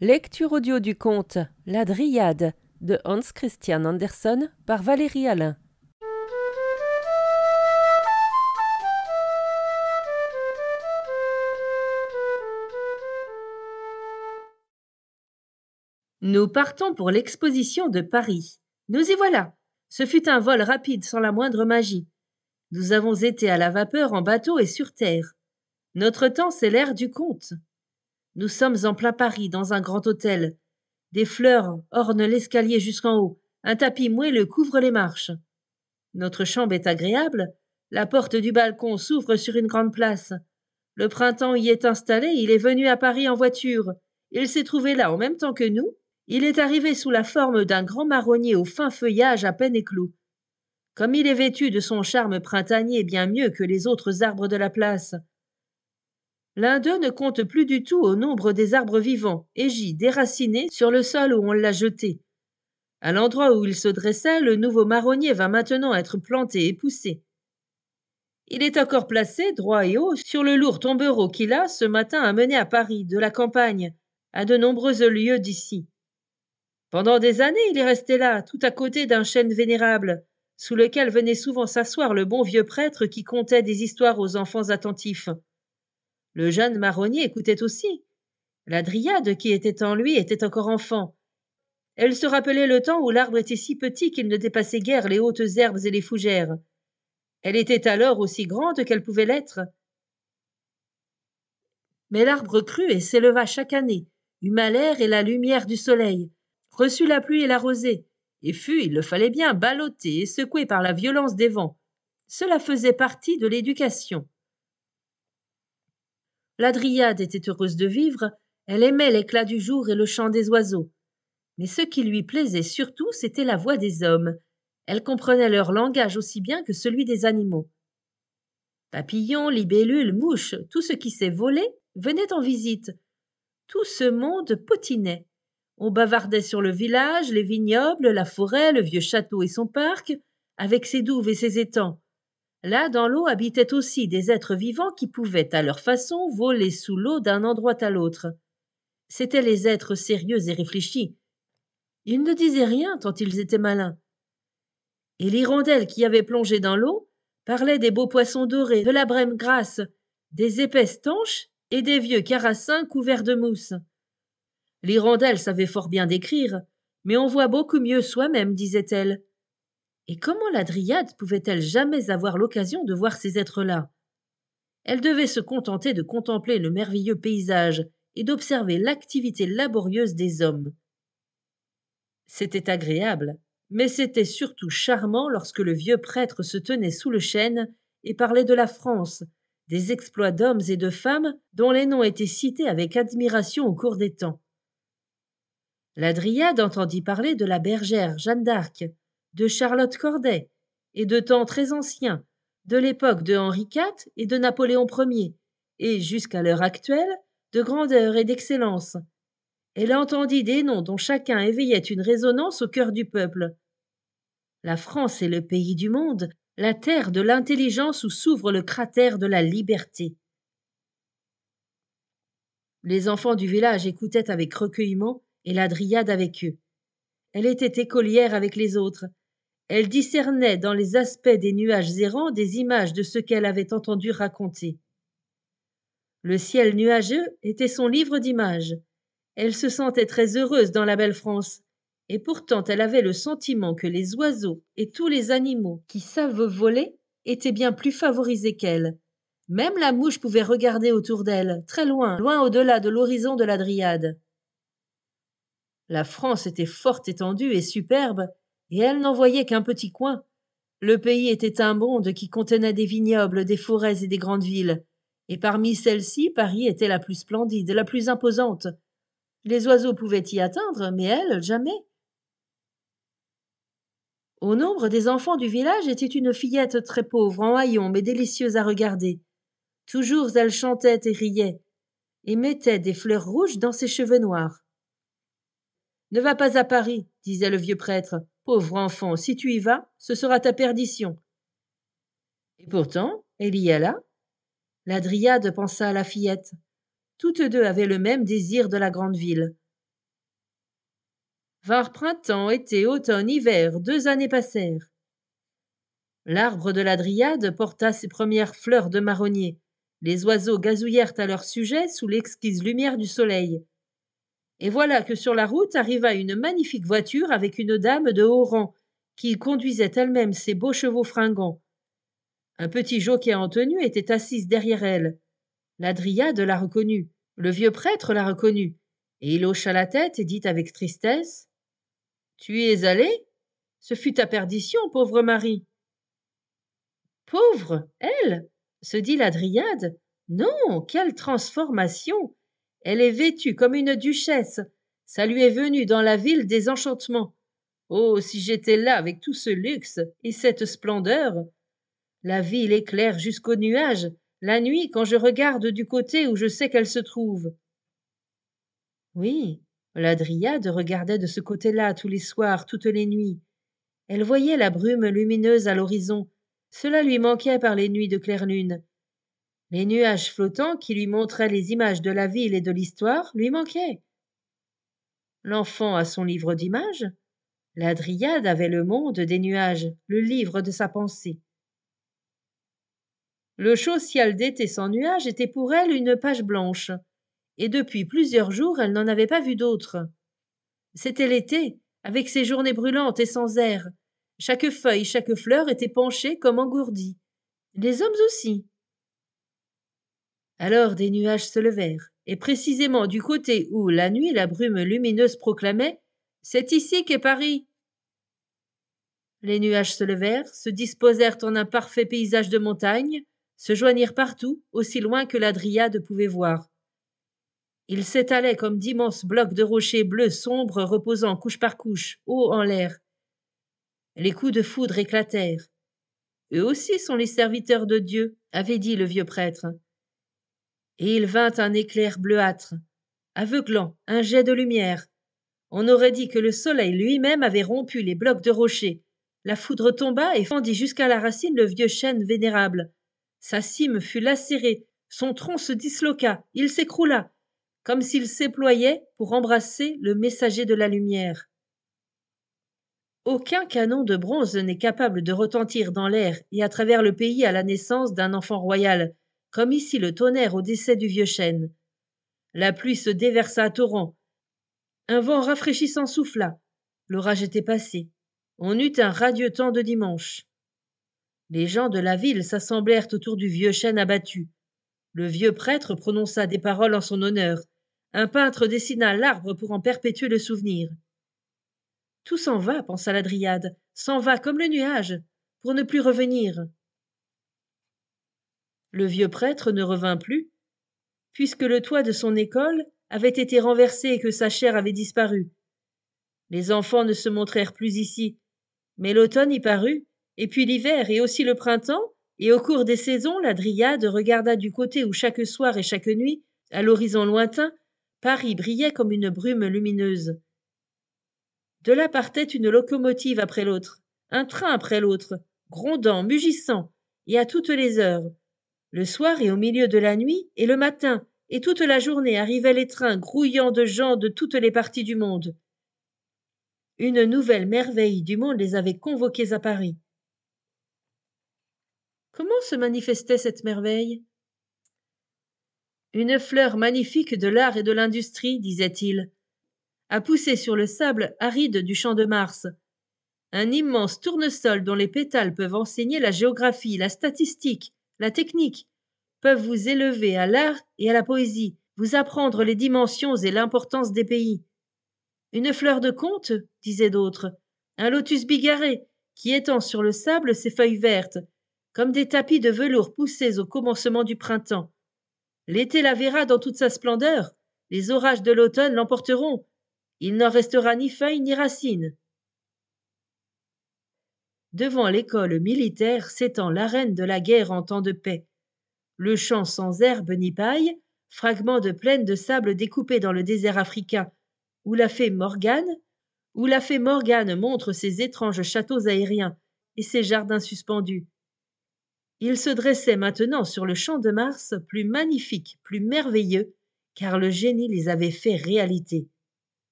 Lecture audio du conte La Dryade de Hans Christian Andersen par Valérie Alain. Nous partons pour l'exposition de Paris. Nous y voilà. Ce fut un vol rapide sans la moindre magie. Nous avons été à la vapeur en bateau et sur terre. Notre temps, c'est l'ère du conte. Nous sommes en plein Paris, dans un grand hôtel. Des fleurs ornent l'escalier jusqu'en haut. Un tapis moelleux couvre les marches. Notre chambre est agréable. La porte du balcon s'ouvre sur une grande place. Le printemps y est installé. Il est venu à Paris en voiture. Il s'est trouvé là en même temps que nous. Il est arrivé sous la forme d'un grand marronnier au fin feuillage à peine éclos. Comme il est vêtu de son charme printanier bien mieux que les autres arbres de la place. L'un d'eux ne compte plus du tout au nombre des arbres vivants et gît déraciné sur le sol où on l'a jeté. À l'endroit où il se dressait, le nouveau marronnier va maintenant être planté et poussé. Il est encore placé, droit et haut, sur le lourd tombereau qu'il a, ce matin, amené à Paris, de la campagne, à de nombreuses lieues d'ici. Pendant des années, il est resté là, tout à côté d'un chêne vénérable, sous lequel venait souvent s'asseoir le bon vieux prêtre qui contait des histoires aux enfants attentifs. Le jeune marronnier écoutait aussi. La Dryade qui était en lui était encore enfant. Elle se rappelait le temps où l'arbre était si petit qu'il ne dépassait guère les hautes herbes et les fougères. Elle était alors aussi grande qu'elle pouvait l'être. Mais l'arbre crut et s'éleva chaque année, eut mal air et la lumière du soleil, reçut la pluie et la rosée, et fut, il le fallait bien, ballotté et secoué par la violence des vents. Cela faisait partie de l'éducation. La Dryade était heureuse de vivre, elle aimait l'éclat du jour et le chant des oiseaux. Mais ce qui lui plaisait surtout, c'était la voix des hommes. Elle comprenait leur langage aussi bien que celui des animaux. Papillons, libellules, mouches, tout ce qui s'est volé venait en visite. Tout ce monde potinait. On bavardait sur le village, les vignobles, la forêt, le vieux château et son parc, avec ses douves et ses étangs. Là, dans l'eau, habitaient aussi des êtres vivants qui pouvaient, à leur façon, voler sous l'eau d'un endroit à l'autre. C'étaient les êtres sérieux et réfléchis. Ils ne disaient rien tant ils étaient malins. Et l'hirondelle qui avait plongé dans l'eau parlait des beaux poissons dorés, de la brème grasse, des épaisses tanches et des vieux carassins couverts de mousse. L'hirondelle savait fort bien décrire, mais on voit beaucoup mieux soi-même, disait-elle. Et comment la Dryade pouvait-elle jamais avoir l'occasion de voir ces êtres-là? Elle devait se contenter de contempler le merveilleux paysage et d'observer l'activité laborieuse des hommes. C'était agréable, mais c'était surtout charmant lorsque le vieux prêtre se tenait sous le chêne et parlait de la France, des exploits d'hommes et de femmes dont les noms étaient cités avec admiration au cours des temps. La Dryade entendit parler de la bergère Jeanne d'Arc, de Charlotte Corday, et de temps très anciens, de l'époque de Henri IV et de Napoléon Ier, et, jusqu'à l'heure actuelle, de grandeur et d'excellence. Elle entendit des noms dont chacun éveillait une résonance au cœur du peuple. La France est le pays du monde, la terre de l'intelligence où s'ouvre le cratère de la liberté. Les enfants du village écoutaient avec recueillement et la Dryade avec eux. Elle était écolière avec les autres. Elle discernait dans les aspects des nuages errants des images de ce qu'elle avait entendu raconter. Le ciel nuageux était son livre d'images. Elle se sentait très heureuse dans la belle France, et pourtant elle avait le sentiment que les oiseaux et tous les animaux qui savent voler étaient bien plus favorisés qu'elle. Même la mouche pouvait regarder autour d'elle, très loin, loin au-delà de l'horizon de la Dryade. La France était fort étendue et superbe, et elle n'en voyait qu'un petit coin. Le pays était un monde qui contenait des vignobles, des forêts et des grandes villes, et parmi celles-ci, Paris était la plus splendide, la plus imposante. Les oiseaux pouvaient y atteindre, mais elle, jamais. Au nombre des enfants du village était une fillette très pauvre, en haillons, mais délicieuse à regarder. Toujours elle chantait et riait, et mettait des fleurs rouges dans ses cheveux noirs. Ne va pas à Paris, disait le vieux prêtre. Pauvre enfant, si tu y vas, ce sera ta perdition. Et pourtant, elle y alla. La Dryade pensa à la fillette. Toutes deux avaient le même désir de la grande ville. Vinrent printemps, été, automne, hiver, 2 années passèrent. L'arbre de la Dryade porta ses premières fleurs de marronnier. Les oiseaux gazouillèrent à leur sujet sous l'exquise lumière du soleil. Et voilà que sur la route arriva une magnifique voiture avec une dame de haut rang, qui conduisait elle-même ses beaux chevaux fringants. Un petit jockey en tenue était assis derrière elle. La Dryade la reconnut, le vieux prêtre la reconnut, et il hocha la tête et dit avec tristesse: « Tu y es allée? Ce fut ta perdition, pauvre Marie. » Pauvre, elle, se dit la Dryade. Non, quelle transformation! Elle est vêtue comme une duchesse. Ça lui est venu dans la ville des enchantements. Oh, si j'étais là avec tout ce luxe et cette splendeur! La ville éclaire jusqu'aux nuages, la nuit quand je regarde du côté où je sais qu'elle se trouve. Oui, la Dryade regardait de ce côté-là tous les soirs, toutes les nuits. Elle voyait la brume lumineuse à l'horizon. Cela lui manquait par les nuits de claire lune. Les nuages flottants qui lui montraient les images de la ville et de l'histoire lui manquaient. L'enfant a son livre d'images. La Dryade avait le monde des nuages, le livre de sa pensée. Le chaud ciel d'été sans nuages était pour elle une page blanche, et depuis plusieurs jours elle n'en avait pas vu d'autre. C'était l'été, avec ses journées brûlantes et sans air. Chaque feuille, chaque fleur était penchée comme engourdie. Les hommes aussi. Alors des nuages se levèrent, et précisément du côté où, la nuit, la brume lumineuse proclamait: « C'est ici qu'est Paris !» Les nuages se levèrent, se disposèrent en un parfait paysage de montagnes, se joignirent partout, aussi loin que la Dryade pouvait voir. Ils s'étalaient comme d'immenses blocs de rochers bleus sombres reposant couche par couche, haut en l'air. Les coups de foudre éclatèrent. Eux aussi sont les serviteurs de Dieu, avait dit le vieux prêtre. Et il vint un éclair bleuâtre, aveuglant, un jet de lumière. On aurait dit que le soleil lui-même avait rompu les blocs de rochers. La foudre tomba et fendit jusqu'à la racine le vieux chêne vénérable. Sa cime fut lacérée, son tronc se disloqua, il s'écroula, comme s'il s'éployait pour embrasser le messager de la lumière. Aucun canon de bronze n'est capable de retentir dans l'air et à travers le pays à la naissance d'un enfant royal, comme ici le tonnerre au décès du vieux chêne. La pluie se déversa à torrents. Un vent rafraîchissant souffla. L'orage était passé. On eut un radieux temps de dimanche. Les gens de la ville s'assemblèrent autour du vieux chêne abattu. Le vieux prêtre prononça des paroles en son honneur. Un peintre dessina l'arbre pour en perpétuer le souvenir. Tout s'en va, pensa la Dryade, s'en va comme le nuage, pour ne plus revenir. Le vieux prêtre ne revint plus, puisque le toit de son école avait été renversé et que sa chaire avait disparu. Les enfants ne se montrèrent plus ici, mais l'automne y parut, et puis l'hiver et aussi le printemps, et au cours des saisons, la Dryade regarda du côté où chaque soir et chaque nuit, à l'horizon lointain, Paris brillait comme une brume lumineuse. De là partait une locomotive après l'autre, un train après l'autre, grondant, mugissant, et à toutes les heures. Le soir et au milieu de la nuit, et le matin, et toute la journée arrivaient les trains grouillant de gens de toutes les parties du monde. Une nouvelle merveille du monde les avait convoqués à Paris. Comment se manifestait cette merveille? Une fleur magnifique de l'art et de l'industrie, disait-il, a poussé sur le sable aride du champ de Mars. Un immense tournesol dont les pétales peuvent enseigner la géographie, la statistique, la technique, peuvent vous élever à l'art et à la poésie, vous apprendre les dimensions et l'importance des pays. Une fleur de conte, disaient d'autres, un lotus bigarré, qui étend sur le sable ses feuilles vertes, comme des tapis de velours poussés au commencement du printemps. L'été la verra dans toute sa splendeur, les orages de l'automne l'emporteront, il n'en restera ni feuilles ni racines. Devant l'école militaire s'étend l'arène de la guerre en temps de paix. Le champ sans herbe ni paille, fragments de plaine de sable découpés dans le désert africain, où la fée Morgane montre ses étranges châteaux aériens et ses jardins suspendus. Il se dressait maintenant sur le champ de Mars, plus magnifique, plus merveilleux, car le génie les avait fait réalité.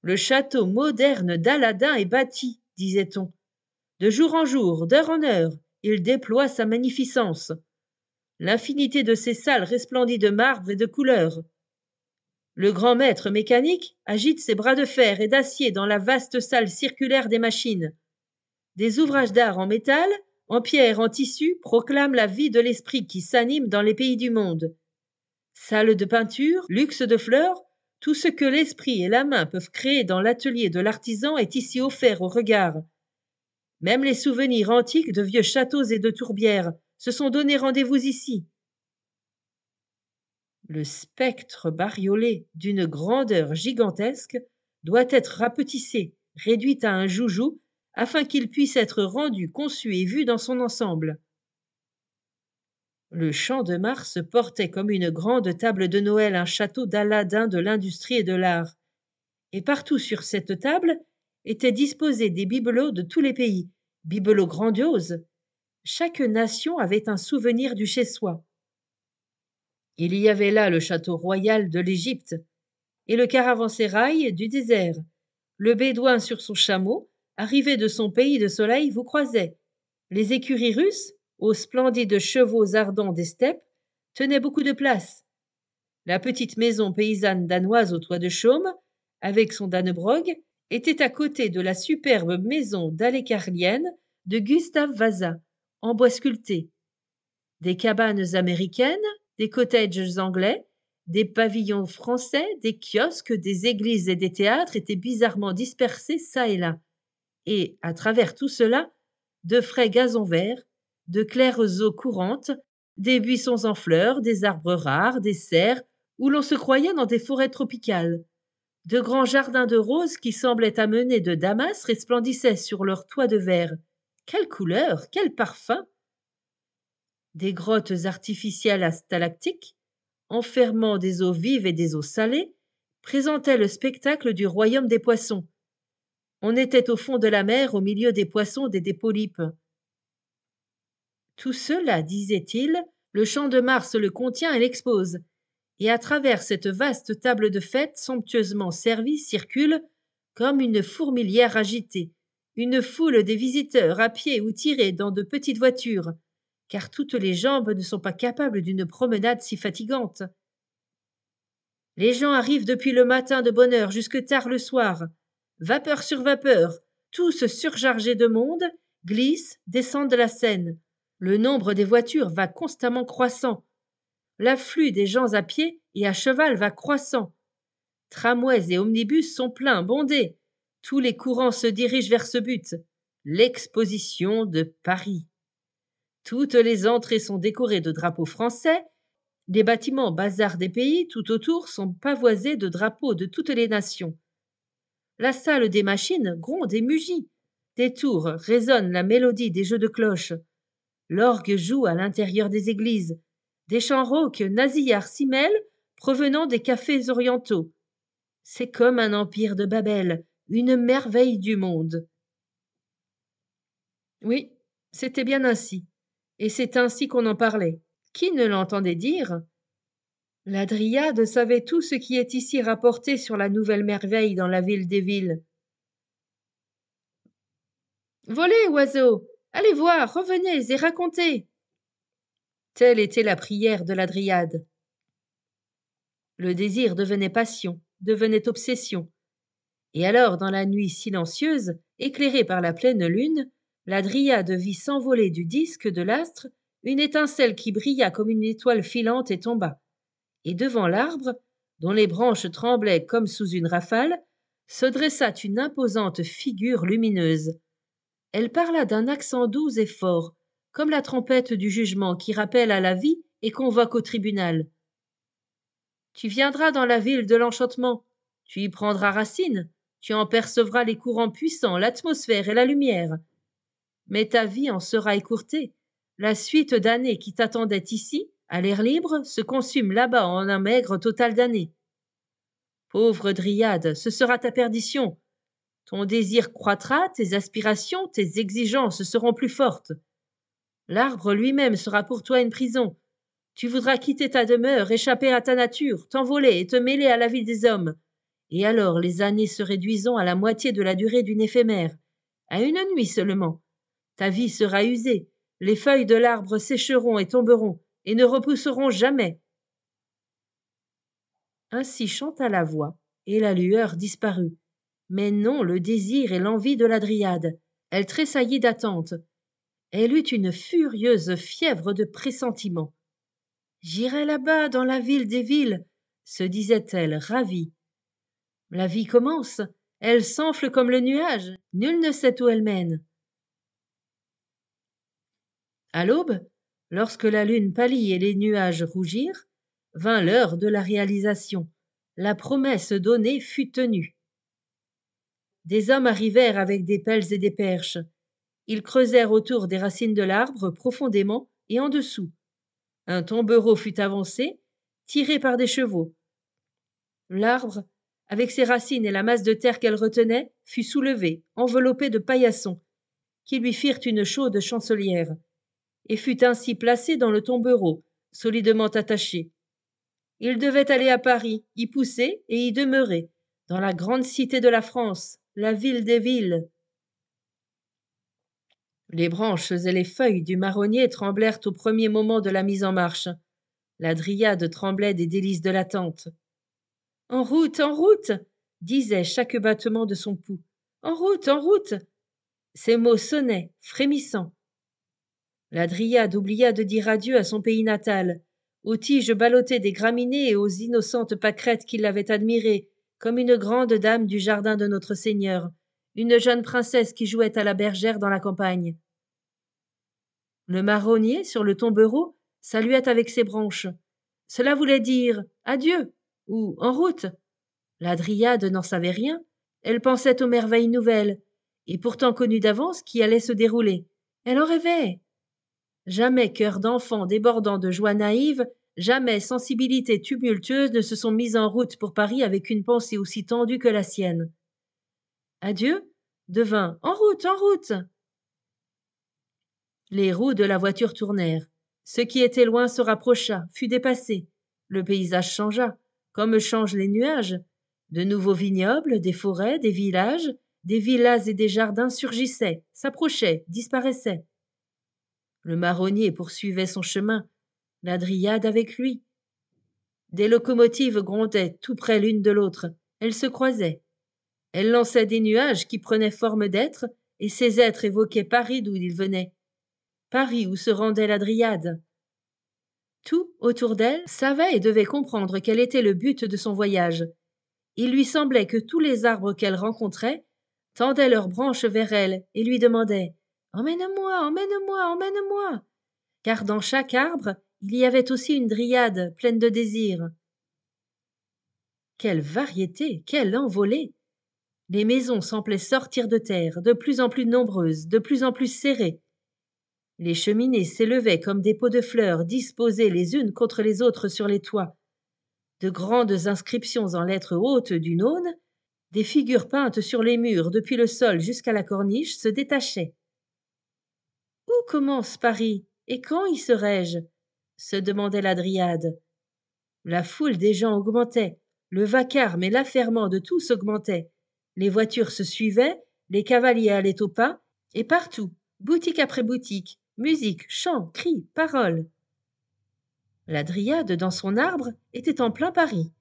Le château moderne d'Aladin est bâti, disait-on. De jour en jour, d'heure en heure, il déploie sa magnificence. L'infinité de ses salles resplendit de marbre et de couleurs. Le grand maître mécanique agite ses bras de fer et d'acier dans la vaste salle circulaire des machines. Des ouvrages d'art en métal, en pierre, en tissu, proclament la vie de l'esprit qui s'anime dans les pays du monde. Salles de peinture, luxe de fleurs, tout ce que l'esprit et la main peuvent créer dans l'atelier de l'artisan est ici offert au regard. Même les souvenirs antiques de vieux châteaux et de tourbières se sont donné rendez-vous ici. Le spectre bariolé d'une grandeur gigantesque doit être rapetissé, réduit à un joujou, afin qu'il puisse être rendu, conçu et vu dans son ensemble. Le champ de Mars portait comme une grande table de Noël un château d'Aladin de l'industrie et de l'art. Et partout sur cette table étaient disposés des bibelots de tous les pays, bibelots grandioses. Chaque nation avait un souvenir du chez-soi. Il y avait là le château royal de l'Égypte et le caravansérail du désert. Le bédouin sur son chameau, arrivé de son pays de soleil, vous croisait. Les écuries russes, aux splendides chevaux ardents des steppes, tenaient beaucoup de place. La petite maison paysanne danoise au toit de chaume, avec son Dannebrog, était à côté de la superbe maison d'Alecarlienne de Gustave Vasa, en bois sculpté. Des cabanes américaines, des cottages anglais, des pavillons français, des kiosques, des églises et des théâtres étaient bizarrement dispersés çà et là. Et, à travers tout cela, de frais gazons verts, de claires eaux courantes, des buissons en fleurs, des arbres rares, des serres, où l'on se croyait dans des forêts tropicales. De grands jardins de roses qui semblaient amenés de Damas resplendissaient sur leurs toits de verre. Quelle couleur, quel parfum! Des grottes artificielles à stalactiques, enfermant des eaux vives et des eaux salées, présentaient le spectacle du royaume des poissons. On était au fond de la mer, au milieu des poissons et des polypes. Tout cela, disait-il, le champ de Mars le contient et l'expose, et à travers cette vaste table de fête somptueusement servie circule, comme une fourmilière agitée, une foule des visiteurs à pied ou tirés dans de petites voitures, car toutes les jambes ne sont pas capables d'une promenade si fatigante. Les gens arrivent depuis le matin de bonne heure jusque tard le soir, vapeur sur vapeur, tous surchargés de monde, glissent, descendent de la Seine. Le nombre des voitures va constamment croissant. L'afflux des gens à pied et à cheval va croissant. Tramways et omnibus sont pleins, bondés. Tous les courants se dirigent vers ce but, l'exposition de Paris. Toutes les entrées sont décorées de drapeaux français. Les bâtiments bazars des pays tout autour sont pavoisés de drapeaux de toutes les nations. La salle des machines gronde et mugit. Des tours résonnent la mélodie des jeux de cloches. L'orgue joue à l'intérieur des églises. Des chants rauques nasillards s'y mêlent, provenant des cafés orientaux. C'est comme un empire de Babel, une merveille du monde. Oui, c'était bien ainsi. Et c'est ainsi qu'on en parlait. Qui ne l'entendait dire? La Dryade savait tout ce qui est ici rapporté sur la nouvelle merveille dans la ville des villes. Volez, oiseaux! Allez voir, revenez et racontez! Telle était la prière de la Dryade. Le désir devenait passion, devenait obsession. Et alors, dans la nuit silencieuse, éclairée par la pleine lune, la Dryade vit s'envoler du disque de l'astre une étincelle qui brilla comme une étoile filante et tomba. Et devant l'arbre, dont les branches tremblaient comme sous une rafale, se dressa une imposante figure lumineuse. Elle parla d'un accent doux et fort, comme la trompette du jugement qui rappelle à la vie et convoque au tribunal. Tu viendras dans la ville de l'enchantement, tu y prendras racine, tu en percevras les courants puissants, l'atmosphère et la lumière. Mais ta vie en sera écourtée. La suite d'années qui t'attendait ici, à l'air libre, se consume là-bas en un maigre total d'années. Pauvre Dryade, ce sera ta perdition. Ton désir croîtra, tes aspirations, tes exigences seront plus fortes. L'arbre lui-même sera pour toi une prison. Tu voudras quitter ta demeure, échapper à ta nature, t'envoler et te mêler à la vie des hommes. et alors les années se réduisant à la moitié de la durée d'une éphémère, à une nuit seulement, ta vie sera usée, les feuilles de l'arbre sécheront et tomberont, et ne repousseront jamais. Ainsi chanta la voix, et la lueur disparut. Mais non le désir et l'envie de la dryade. Elle tressaillit d'attente. Elle eut une furieuse fièvre de pressentiment. J'irai là-bas, dans la ville des villes, se disait-elle, ravie. La vie commence, elle s'enfle comme le nuage, nul ne sait où elle mène. À l'aube, lorsque la lune pâlit et les nuages rougirent, vint l'heure de la réalisation. La promesse donnée fut tenue. Des hommes arrivèrent avec des pelles et des perches. Ils creusèrent autour des racines de l'arbre profondément et en dessous. Un tombereau fut avancé, tiré par des chevaux. L'arbre, avec ses racines et la masse de terre qu'elle retenait, fut soulevé, enveloppé de paillassons, qui lui firent une chaude chancelière, et fut ainsi placé dans le tombereau, solidement attaché. Il devait aller à Paris, y pousser et y demeurer, dans la grande cité de la France, la ville des villes. Les branches et les feuilles du marronnier tremblèrent au premier moment de la mise en marche. La dryade tremblait des délices de l'attente. En route, disait chaque battement de son pouls. En route, en route. Ces mots sonnaient, frémissants. La dryade oublia de dire adieu à son pays natal, aux tiges ballottées des graminées et aux innocentes pâquerettes qui l'avaient admirée, comme une grande dame du jardin de Notre-Seigneur, une jeune princesse qui jouait à la bergère dans la campagne. Le marronnier, sur le tombereau, saluait avec ses branches. Cela voulait dire adieu ou en route. La dryade n'en savait rien. Elle pensait aux merveilles nouvelles, et pourtant connues d'avance, qui allaient se dérouler. Elle en rêvait. Jamais cœur d'enfant débordant de joie naïve, jamais sensibilité tumultueuse ne se sont mises en route pour Paris avec une pensée aussi tendue que la sienne. Adieu devint en route, en route. Les roues de la voiture tournèrent. Ce qui était loin se rapprocha, fut dépassé. Le paysage changea, comme changent les nuages. De nouveaux vignobles, des forêts, des villages, des villas et des jardins surgissaient, s'approchaient, disparaissaient. Le marronnier poursuivait son chemin, la dryade avec lui. Des locomotives grondaient tout près l'une de l'autre. Elles se croisaient. Elles lançaient des nuages qui prenaient forme d'êtres, et ces êtres évoquaient Paris d'où ils venaient. Paris où se rendait la dryade. Tout, autour d'elle, savait et devait comprendre quel était le but de son voyage. Il lui semblait que tous les arbres qu'elle rencontrait tendaient leurs branches vers elle et lui demandaient « Emmène-moi, emmène-moi, emmène-moi » car dans chaque arbre, il y avait aussi une dryade pleine de désirs. Quelle variété, quelle envolée! Les maisons semblaient sortir de terre, de plus en plus nombreuses, de plus en plus serrées. Les cheminées s'élevaient comme des pots de fleurs disposées les unes contre les autres sur les toits. De grandes inscriptions en lettres hautes d'une aune, des figures peintes sur les murs depuis le sol jusqu'à la corniche se détachaient. Où commence Paris et quand y serai-je se demandait la dryade. La foule des gens augmentait, le vacarme et l'affairement de tous augmentaient. Les voitures se suivaient, les cavaliers allaient au pas, et partout, boutique après boutique, musique, chants, cris, paroles. La dryade, dans son arbre, était en plein Paris.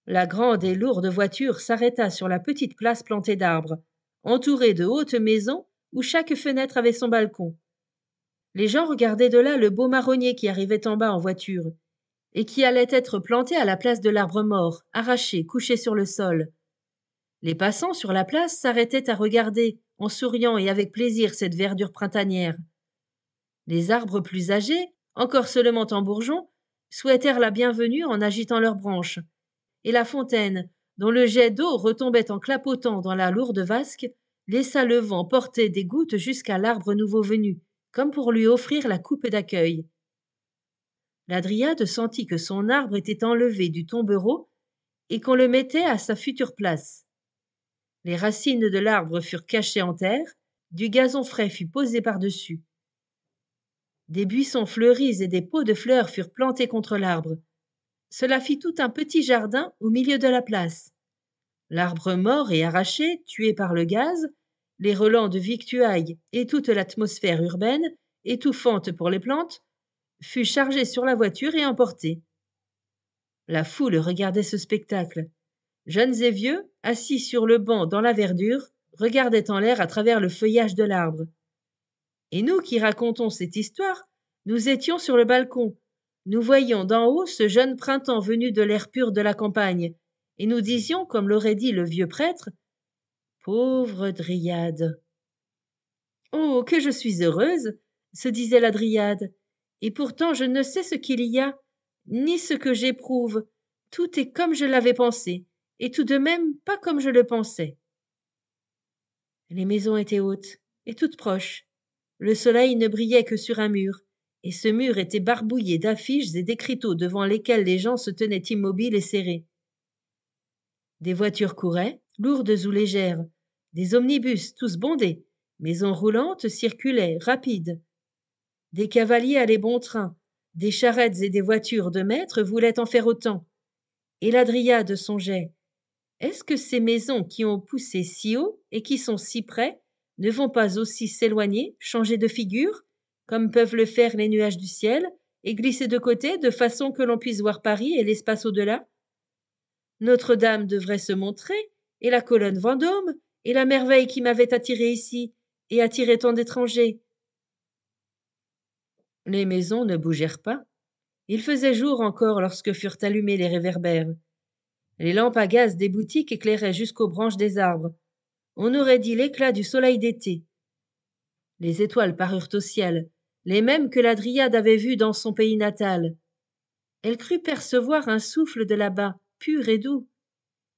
La grande et lourde voiture s'arrêta sur la petite place plantée d'arbres, entourée de hautes maisons où chaque fenêtre avait son balcon. Les gens regardaient de là le beau marronnier qui arrivait en bas en voiture, et qui allait être planté à la place de l'arbre mort, arraché, couché sur le sol. Les passants sur la place s'arrêtaient à regarder, en souriant et avec plaisir, cette verdure printanière. Les arbres plus âgés, encore seulement en bourgeons, souhaitèrent la bienvenue en agitant leurs branches, et la fontaine, dont le jet d'eau retombait en clapotant dans la lourde vasque, laissa le vent porter des gouttes jusqu'à l'arbre nouveau venu, comme pour lui offrir la coupe d'accueil. La dryade sentit que son arbre était enlevé du tombereau et qu'on le mettait à sa future place. Les racines de l'arbre furent cachées en terre, du gazon frais fut posé par-dessus. Des buissons fleuris et des pots de fleurs furent plantés contre l'arbre. Cela fit tout un petit jardin au milieu de la place. L'arbre mort et arraché, tué par le gaz, les relents de victuailles et toute l'atmosphère urbaine, étouffante pour les plantes, fut chargé sur la voiture et emporté. La foule regardait ce spectacle. Jeunes et vieux, assis sur le banc dans la verdure, regardaient en l'air à travers le feuillage de l'arbre. Et nous qui racontons cette histoire, nous étions sur le balcon. Nous voyions d'en haut ce jeune printemps venu de l'air pur de la campagne, et nous disions, comme l'aurait dit le vieux prêtre, pauvre Dryade. Oh, que je suis heureuse, se disait la Dryade, et pourtant je ne sais ce qu'il y a, ni ce que j'éprouve. Tout est comme je l'avais pensé, et tout de même pas comme je le pensais. Les maisons étaient hautes et toutes proches. Le soleil ne brillait que sur un mur, et ce mur était barbouillé d'affiches et d'écriteaux devant lesquels les gens se tenaient immobiles et serrés. Des voitures couraient, lourdes ou légères, des omnibus tous bondés, maisons roulantes circulaient, rapides. Des cavaliers allaient bon train, des charrettes et des voitures de maître voulaient en faire autant. Et la Dryade songeait: est-ce que ces maisons qui ont poussé si haut et qui sont si près ne vont pas aussi s'éloigner, changer de figure, comme peuvent le faire les nuages du ciel, et glisser de côté de façon que l'on puisse voir Paris et l'espace au-delà? Notre-Dame devrait se montrer, et la colonne Vendôme, et la merveille qui m'avait attiré ici, et attiré tant d'étrangers. Les maisons ne bougèrent pas. Il faisait jour encore lorsque furent allumés les réverbères. Les lampes à gaz des boutiques éclairaient jusqu'aux branches des arbres. On aurait dit l'éclat du soleil d'été. Les étoiles parurent au ciel, les mêmes que la Dryade avait vues dans son pays natal. Elle crut percevoir un souffle de là-bas, pur et doux.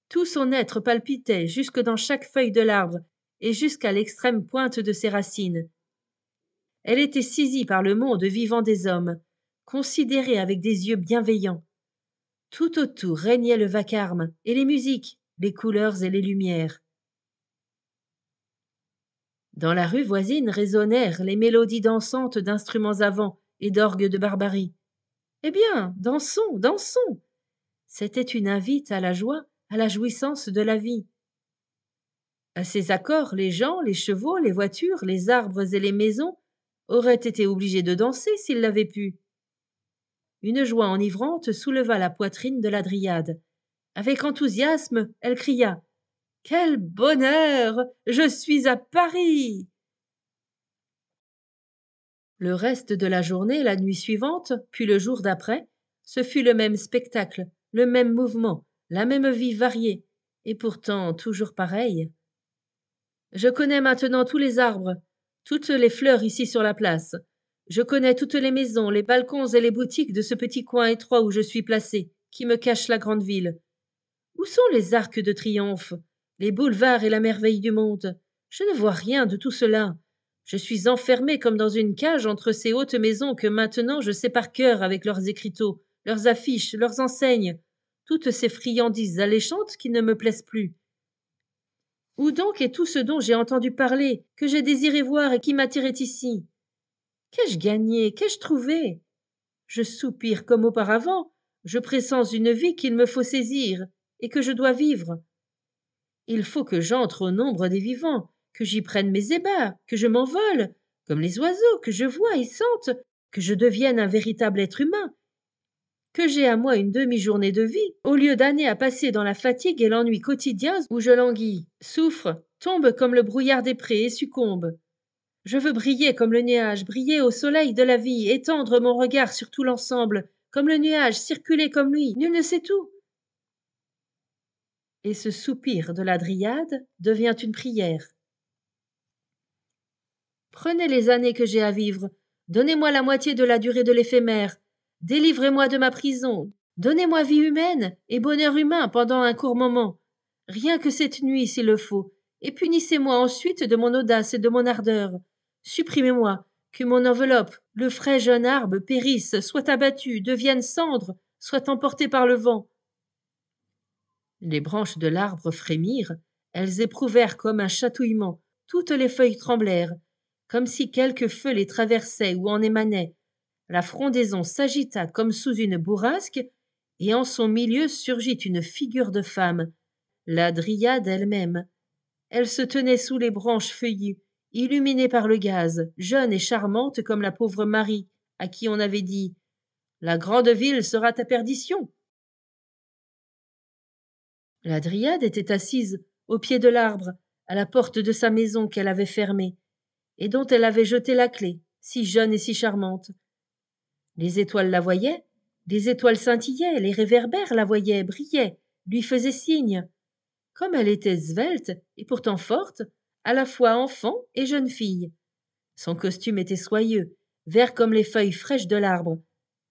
Tout son être palpitait jusque dans chaque feuille de l'arbre et jusqu'à l'extrême pointe de ses racines. Elle était saisie par le monde vivant des hommes, considérée avec des yeux bienveillants. Tout autour régnait le vacarme et les musiques, les couleurs et les lumières. Dans la rue voisine résonnèrent les mélodies dansantes d'instruments à vent et d'orgues de barbarie. Eh bien, dansons, dansons! C'était une invite à la joie, à la jouissance de la vie. À ces accords, les gens, les chevaux, les voitures, les arbres et les maisons auraient été obligés de danser s'ils l'avaient pu. Une joie enivrante souleva la poitrine de la Dryade. Avec enthousiasme, elle cria: quel bonheur! Je suis à Paris! Le reste de la journée, la nuit suivante, puis le jour d'après, ce fut le même spectacle, le même mouvement, la même vie variée, et pourtant toujours pareille. Je connais maintenant tous les arbres, toutes les fleurs ici sur la place. Je connais toutes les maisons, les balcons et les boutiques de ce petit coin étroit où je suis placé, qui me cache la grande ville. Où sont les arcs de triomphe, les boulevards et la merveille du monde? Je ne vois rien de tout cela. Je suis enfermé comme dans une cage entre ces hautes maisons que maintenant je sais par cœur avec leurs écriteaux, leurs affiches, leurs enseignes, toutes ces friandises alléchantes qui ne me plaisent plus. Où donc est tout ce dont j'ai entendu parler, que j'ai désiré voir et qui m'attirait ici? Qu'ai-je gagné? Qu'ai-je trouvé? Je soupire comme auparavant, je pressens une vie qu'il me faut saisir et que je dois vivre. Il faut que j'entre au nombre des vivants, que j'y prenne mes ébats, que je m'envole, comme les oiseaux, que je voie et sente, que je devienne un véritable être humain, que j'ai à moi une demi-journée de vie, au lieu d'années à passer dans la fatigue et l'ennui quotidien où je languis, souffre, tombe comme le brouillard des prés et succombe. Je veux briller comme le nuage, briller au soleil de la vie, étendre mon regard sur tout l'ensemble, comme le nuage, circuler comme lui, nul ne sait tout. Et ce soupir de la Dryade devient une prière. Prenez les années que j'ai à vivre, donnez-moi la moitié de la durée de l'éphémère, délivrez-moi de ma prison, donnez-moi vie humaine et bonheur humain pendant un court moment, rien que cette nuit s'il le faut, et punissez-moi ensuite de mon audace et de mon ardeur. Supprimez-moi, que mon enveloppe, le frais jeune arbre périsse, soit abattu, devienne cendre, soit emporté par le vent. Les branches de l'arbre frémirent, elles éprouvèrent comme un chatouillement, toutes les feuilles tremblèrent, comme si quelque feu les traversait ou en émanait. La frondaison s'agita comme sous une bourrasque, et en son milieu surgit une figure de femme, la Dryade elle-même. Elle se tenait sous les branches feuillues, illuminée par le gaz, jeune et charmante comme la pauvre Marie, à qui on avait dit « La grande ville sera ta perdition ». La Dryade était assise au pied de l'arbre, à la porte de sa maison qu'elle avait fermée, et dont elle avait jeté la clé, si jeune et si charmante. Les étoiles la voyaient, les étoiles scintillaient, les réverbères la voyaient, brillaient, lui faisaient signe. Comme elle était svelte et pourtant forte, à la fois enfant et jeune fille. Son costume était soyeux, vert comme les feuilles fraîches de l'arbre.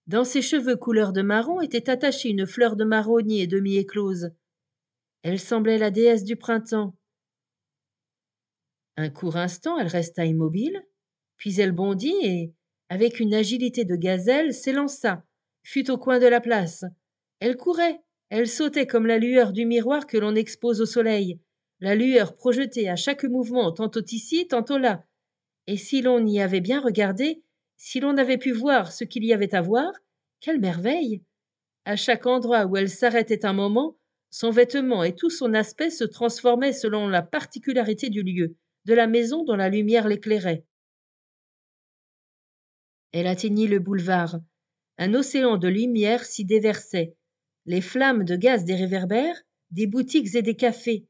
Dans ses cheveux couleur de marron était attachée une fleur de marronnier demi-éclose. Elle semblait la déesse du printemps. Un court instant, elle resta immobile, puis elle bondit et, avec une agilité de gazelle, s'élança, fut au coin de la place. Elle courait, elle sautait comme la lueur du miroir que l'on expose au soleil, la lueur projetée à chaque mouvement, tantôt ici, tantôt là. Et si l'on y avait bien regardé, si l'on avait pu voir ce qu'il y avait à voir, quelle merveille! À chaque endroit où elle s'arrêtait un moment, son vêtement et tout son aspect se transformaient selon la particularité du lieu, de la maison dont la lumière l'éclairait. Elle atteignit le boulevard. Un océan de lumière s'y déversait. Les flammes de gaz des réverbères, des boutiques et des cafés.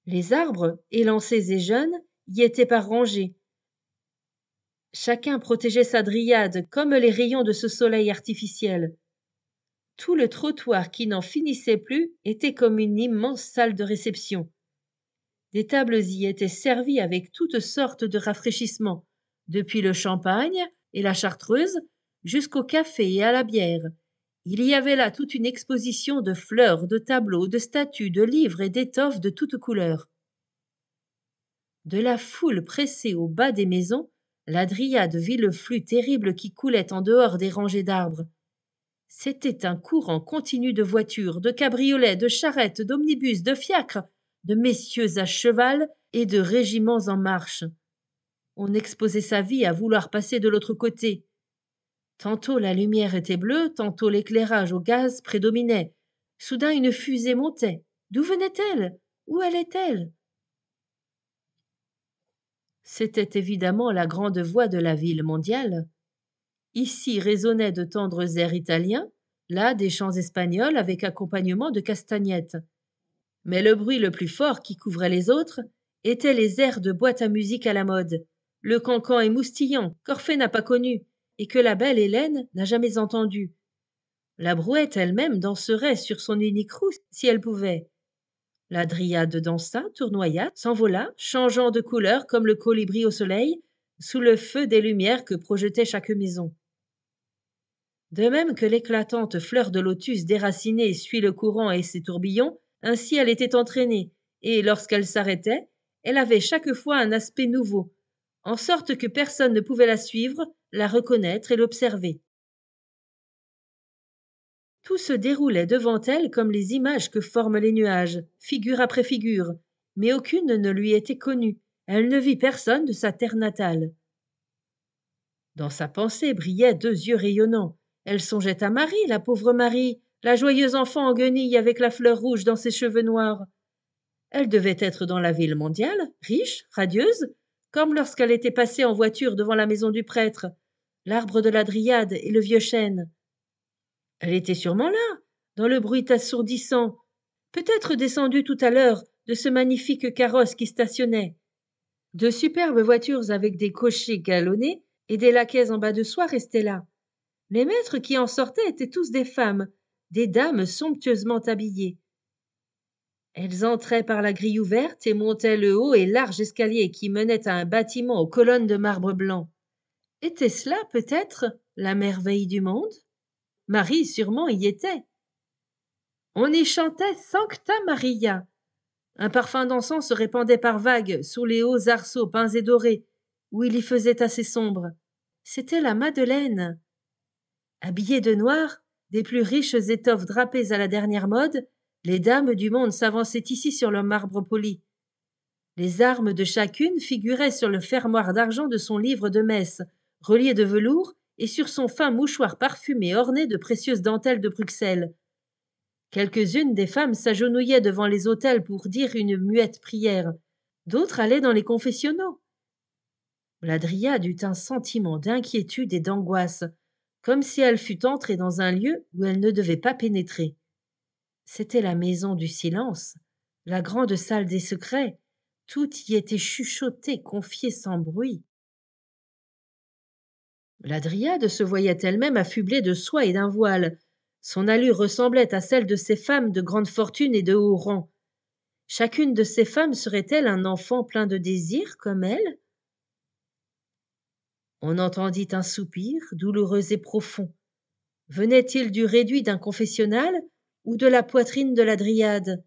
Les arbres, élancés et jeunes, y étaient par rangées. Chacun protégeait sa Dryade comme les rayons de ce soleil artificiel. Tout le trottoir qui n'en finissait plus était comme une immense salle de réception. Des tables y étaient servies avec toutes sortes de rafraîchissements, depuis le champagne et la chartreuse jusqu'au café et à la bière. Il y avait là toute une exposition de fleurs, de tableaux, de statues, de livres et d'étoffes de toutes couleurs. De la foule pressée au bas des maisons, la Dryade vit le flux terrible qui coulait en dehors des rangées d'arbres. C'était un courant continu de voitures, de cabriolets, de charrettes, d'omnibus, de fiacres, de messieurs à cheval et de régiments en marche. On exposait sa vie à vouloir passer de l'autre côté. Tantôt la lumière était bleue, tantôt l'éclairage au gaz prédominait. Soudain une fusée montait. D'où venait-elle? Où allait-elle? C'était évidemment la grande voix de la ville mondiale. Ici résonnaient de tendres airs italiens, là des chants espagnols avec accompagnement de castagnettes. Mais le bruit le plus fort qui couvrait les autres étaient les airs de boîte à musique à la mode, le cancan et moustillant qu'Orphée n'a pas connu et que la belle Hélène n'a jamais entendu. La brouette elle-même danserait sur son unique roue si elle pouvait. La Dryade dansa, tournoya, s'envola, changeant de couleur comme le colibri au soleil, sous le feu des lumières que projetait chaque maison. De même que l'éclatante fleur de lotus déracinée suit le courant et ses tourbillons, ainsi elle était entraînée, et lorsqu'elle s'arrêtait, elle avait chaque fois un aspect nouveau, en sorte que personne ne pouvait la suivre, la reconnaître et l'observer. Tout se déroulait devant elle comme les images que forment les nuages, figure après figure, mais aucune ne lui était connue, elle ne vit personne de sa terre natale. Dans sa pensée brillaient deux yeux rayonnants. Elle songeait à Marie, la pauvre Marie, la joyeuse enfant en guenille avec la fleur rouge dans ses cheveux noirs. Elle devait être dans la ville mondiale, riche, radieuse, comme lorsqu'elle était passée en voiture devant la maison du prêtre, l'arbre de la Dryade et le vieux chêne. Elle était sûrement là, dans le bruit assourdissant, peut-être descendue tout à l'heure de ce magnifique carrosse qui stationnait. De superbes voitures avec des cochers galonnés et des laquais en bas de soie restaient là. Les maîtres qui en sortaient étaient tous des femmes, des dames somptueusement habillées. Elles entraient par la grille ouverte et montaient le haut et large escalier qui menait à un bâtiment aux colonnes de marbre blanc. Était-ce là, peut-être, la merveille du monde? Marie, sûrement, y était. On y chantait Sancta Maria. Un parfum d'encens se répandait par vagues sous les hauts arceaux peints et dorés, où il y faisait assez sombre. C'était la Madeleine. Habillées de noir, des plus riches étoffes drapées à la dernière mode, les dames du monde s'avançaient ici sur le marbre poli. Les armes de chacune figuraient sur le fermoir d'argent de son livre de messe, relié de velours, et sur son fin mouchoir parfumé orné de précieuses dentelles de Bruxelles, Quelques-unes des femmes s'agenouillaient devant les autels pour dire une muette prière. D'autres allaient dans les confessionnaux. La Dryade eut un sentiment d'inquiétude et d'angoisse, comme si elle fût entrée dans un lieu où elle ne devait pas pénétrer. C'était la maison du silence, la grande salle des secrets. Tout y était chuchoté, confié sans bruit. La Dryade se voyait elle-même affublée de soie et d'un voile. Son allure ressemblait à celle de ces femmes de grande fortune et de haut rang. Chacune de ces femmes serait-elle un enfant plein de désirs comme elle? On entendit un soupir, douloureux et profond. Venait-il du réduit d'un confessionnal ou de la poitrine de la Dryade?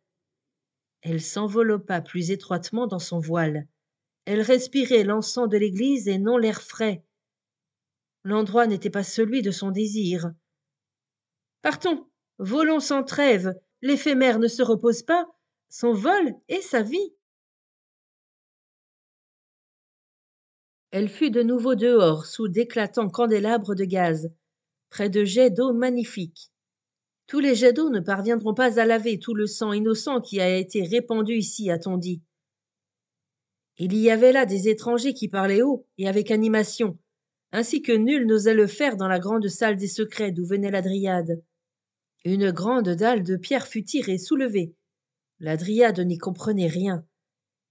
Elle s'enveloppa plus étroitement dans son voile. Elle respirait l'encens de l'église et non l'air frais. L'endroit n'était pas celui de son désir. Partons, volons sans trêve, l'éphémère ne se repose pas, son vol est sa vie. Elle fut de nouveau dehors, sous d'éclatants candélabres de gaz, près de jets d'eau magnifiques. Tous les jets d'eau ne parviendront pas à laver tout le sang innocent qui a été répandu ici, a-t-on dit. Il y avait là des étrangers qui parlaient haut et avec animation, ainsi que nul n'osait le faire dans la grande salle des secrets d'où venait la Dryade. Une grande dalle de pierre fut tirée et soulevée. La Dryade n'y comprenait rien.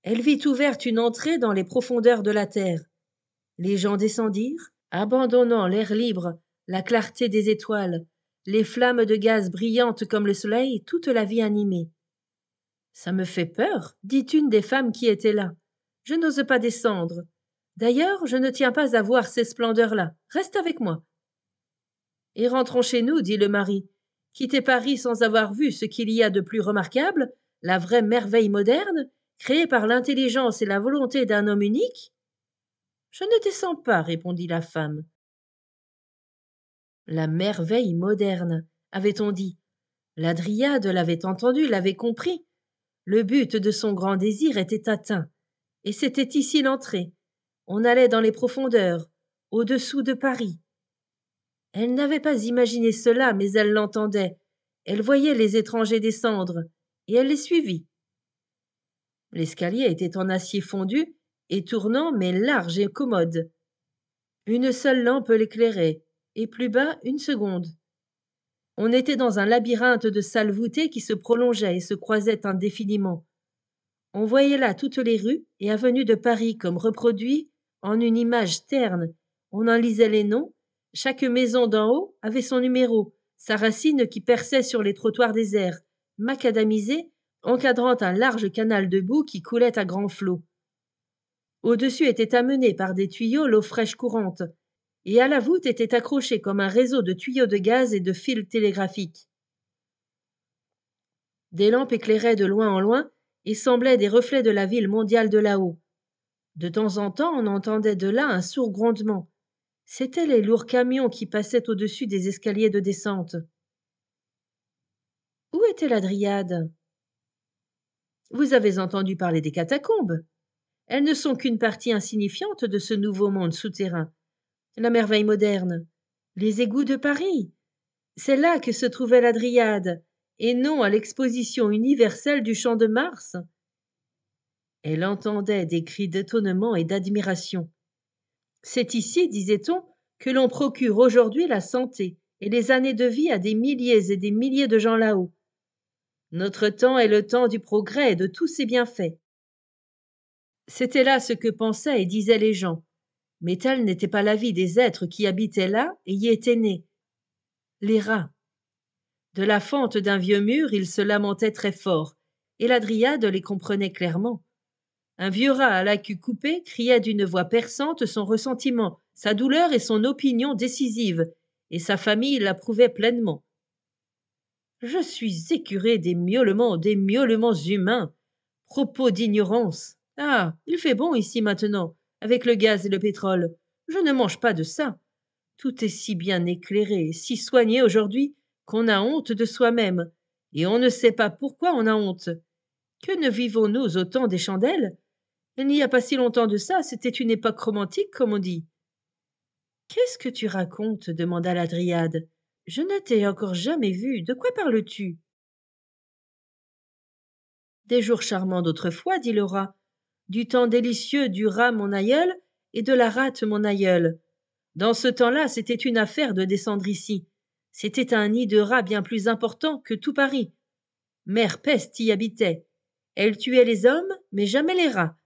Elle vit ouverte une entrée dans les profondeurs de la terre. Les gens descendirent, abandonnant l'air libre, la clarté des étoiles, les flammes de gaz brillantes comme le soleil, toute la vie animée. Ça me fait peur, dit une des femmes qui étaient là. Je n'ose pas descendre. D'ailleurs, je ne tiens pas à voir ces splendeurs-là. Reste avec moi. Et rentrons chez nous, dit le mari. Quitter Paris sans avoir vu ce qu'il y a de plus remarquable, la vraie merveille moderne, créée par l'intelligence et la volonté d'un homme unique? Je ne descends pas, répondit la femme. La merveille moderne, avait-on dit. La Dryade l'avait entendu, l'avait compris. Le but de son grand désir était atteint. Et c'était ici l'entrée. On allait dans les profondeurs, au-dessous de Paris. Elle n'avait pas imaginé cela, mais elle l'entendait. Elle voyait les étrangers descendre, et elle les suivit. L'escalier était en acier fondu et tournant, mais large et commode. Une seule lampe l'éclairait, et plus bas une seconde. On était dans un labyrinthe de salles voûtées qui se prolongeaient et se croisaient indéfiniment. On voyait là toutes les rues et avenues de Paris comme reproduits en une image terne. On en lisait les noms. Chaque maison d'en haut avait son numéro, sa racine qui perçait sur les trottoirs déserts, macadamisés, encadrant un large canal de boue qui coulait à grands flots. Au-dessus était amenée par des tuyaux l'eau fraîche courante, et à la voûte était accroché comme un réseau de tuyaux de gaz et de fils télégraphiques. Des lampes éclairaient de loin en loin et semblaient des reflets de la ville mondiale de là-haut. De temps en temps, on entendait de là un sourd grondement. C'étaient les lourds camions qui passaient au-dessus des escaliers de descente. Où était la Dryade? Vous avez entendu parler des catacombes. Elles ne sont qu'une partie insignifiante de ce nouveau monde souterrain. La merveille moderne. Les égouts de Paris. C'est là que se trouvait la Dryade, et non à l'exposition universelle du Champ de Mars. Elle entendait des cris d'étonnement et d'admiration. C'est ici, disait-on, que l'on procure aujourd'hui la santé et les années de vie à des milliers et des milliers de gens là-haut. Notre temps est le temps du progrès et de tous ses bienfaits. C'était là ce que pensaient et disaient les gens. Mais telle n'était pas la vie des êtres qui habitaient là et y étaient nés. Les rats. De la fente d'un vieux mur, ils se lamentaient très fort, et la Dryade les comprenait clairement. Un vieux rat à la queue coupée criait d'une voix perçante son ressentiment, sa douleur et son opinion décisive, et sa famille l'approuvait pleinement. Je suis écuré des miaulements humains. Propos d'ignorance. Ah, il fait bon ici maintenant, avec le gaz et le pétrole. Je ne mange pas de ça. Tout est si bien éclairé, si soigné aujourd'hui, qu'on a honte de soi-même, et on ne sait pas pourquoi on a honte. Que ne vivons-nous au temps des chandelles? Il n'y a pas si longtemps de ça, c'était une époque romantique, comme on dit. Qu'est-ce que tu racontes? Demanda la Dryade. Je ne t'ai encore jamais vue. De quoi parles-tu? Des jours charmants d'autrefois, dit le rat. Du temps délicieux du rat mon aïeul et de la rate mon aïeul. Dans ce temps-là, c'était une affaire de descendre ici. C'était un nid de rats bien plus important que tout Paris. Mère Peste y habitait. Elle tuait les hommes, mais jamais les rats.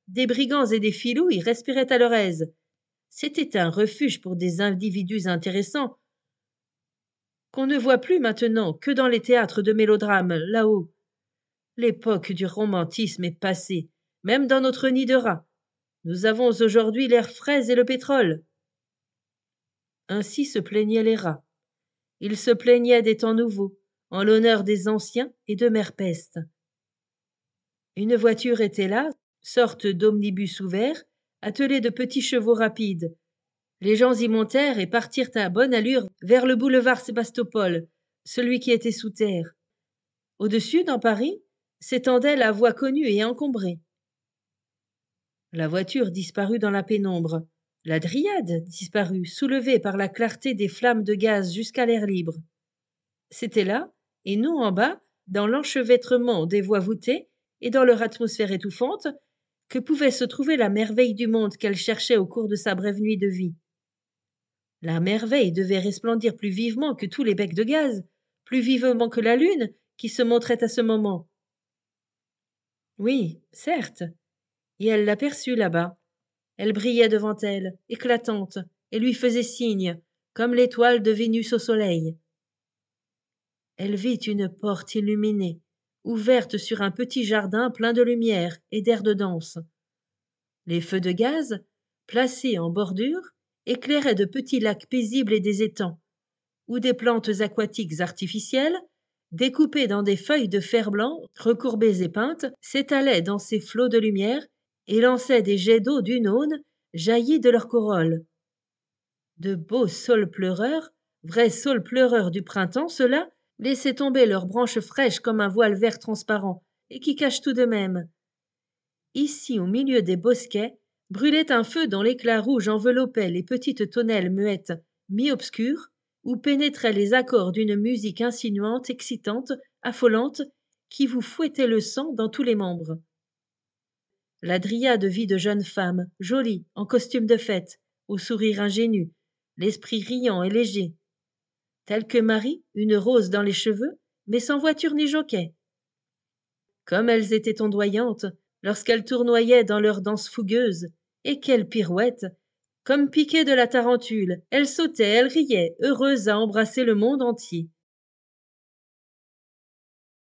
Des brigands et des filous y respiraient à leur aise. C'était un refuge pour des individus intéressants qu'on ne voit plus maintenant que dans les théâtres de mélodrames, là-haut. L'époque du romantisme est passée, même dans notre nid de rats. Nous avons aujourd'hui l'air frais et le pétrole. Ainsi se plaignaient les rats. Ils se plaignaient des temps nouveaux, en l'honneur des anciens et de Mère Peste. Une voiture était là, sorte d'omnibus ouvert, attelée de petits chevaux rapides. Les gens y montèrent et partirent à bonne allure vers le boulevard Sébastopol, celui qui était sous terre. Au-dessus, dans Paris, s'étendait la voie connue et encombrée. La voiture disparut dans la pénombre. La dryade disparut, soulevée par la clarté des flammes de gaz jusqu'à l'air libre. C'était là, et non en bas, dans l'enchevêtrement des voies voûtées et dans leur atmosphère étouffante, que pouvait se trouver la merveille du monde qu'elle cherchait au cours de sa brève nuit de vie. La merveille devait resplendir plus vivement que tous les becs de gaz, plus vivement que la lune qui se montrait à ce moment. Oui, certes, et elle l'aperçut là-bas. Elle brillait devant elle, éclatante, et lui faisait signe, comme l'étoile de Vénus au soleil. Elle vit une porte illuminée, ouverte sur un petit jardin plein de lumière et d'air de danse. Les feux de gaz, placés en bordure, éclairaient de petits lacs paisibles et des étangs, où des plantes aquatiques artificielles, découpées dans des feuilles de fer-blanc recourbées et peintes, s'étalaient dans ces flots de lumière et lançaient des jets d'eau d'une aune jaillis de leurs corolles. De beaux saules pleureurs, vrais saules pleureurs du printemps, ceux-là, laissaient tomber leurs branches fraîches comme un voile vert transparent, et qui cachent tout de même. Ici, au milieu des bosquets, brûlait un feu dont l'éclat rouge enveloppait les petites tonnelles muettes, mi-obscures, où pénétraient les accords d'une musique insinuante, excitante, affolante, qui vous fouettait le sang dans tous les membres. La dryade vit de jeunes femmes, jolies, en costume de fête, au sourire ingénu, l'esprit riant et léger. Telle que Marie, une rose dans les cheveux, mais sans voiture ni jockey. Comme elles étaient ondoyantes, lorsqu'elles tournoyaient dans leur danse fougueuse, et quelles pirouettes! Comme piquées de la tarentule, elles sautaient, elles riaient, heureuses à embrasser le monde entier.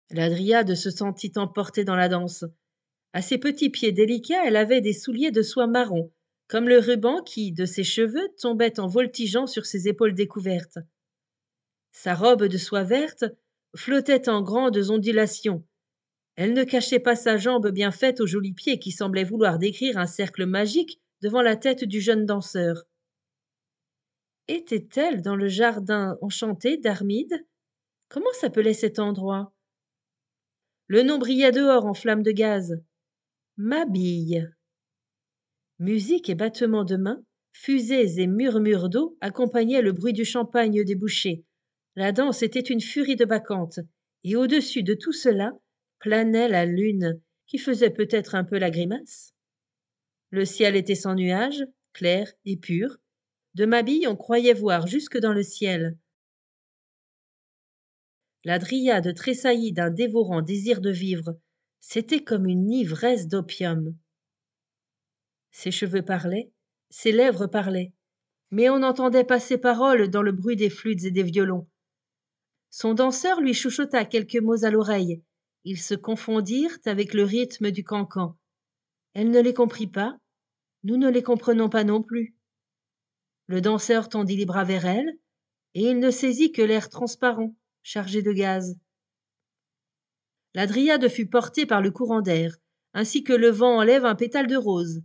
La dryade se sentit emporter dans la danse. À ses petits pieds délicats, elle avait des souliers de soie marron, comme le ruban qui, de ses cheveux, tombait en voltigeant sur ses épaules découvertes. Sa robe de soie verte flottait en grandes ondulations. Elle ne cachait pas sa jambe bien faite aux jolis pieds qui semblaient vouloir décrire un cercle magique devant la tête du jeune danseur. Était-elle dans le jardin enchanté d'Armide? Comment s'appelait cet endroit? Le nom brillait dehors en flammes de gaz. Mabille. Musique et battements de mains, fusées et murmures d'eau accompagnaient le bruit du champagne des bouchées. La danse était une furie de bacchantes, et au-dessus de tout cela planait la lune, qui faisait peut-être un peu la grimace. Le ciel était sans nuages, clair et pur. De Mabille, on croyait voir jusque dans le ciel. La dryade tressaillit d'un dévorant désir de vivre. C'était comme une ivresse d'opium. Ses cheveux parlaient, ses lèvres parlaient, mais on n'entendait pas ses paroles dans le bruit des flûtes et des violons. Son danseur lui chuchota quelques mots à l'oreille. Ils se confondirent avec le rythme du cancan. Elle ne les comprit pas, nous ne les comprenons pas non plus. Le danseur tendit les bras vers elle, et il ne saisit que l'air transparent, chargé de gaz. La dryade fut portée par le courant d'air, ainsi que le vent enlève un pétale de rose.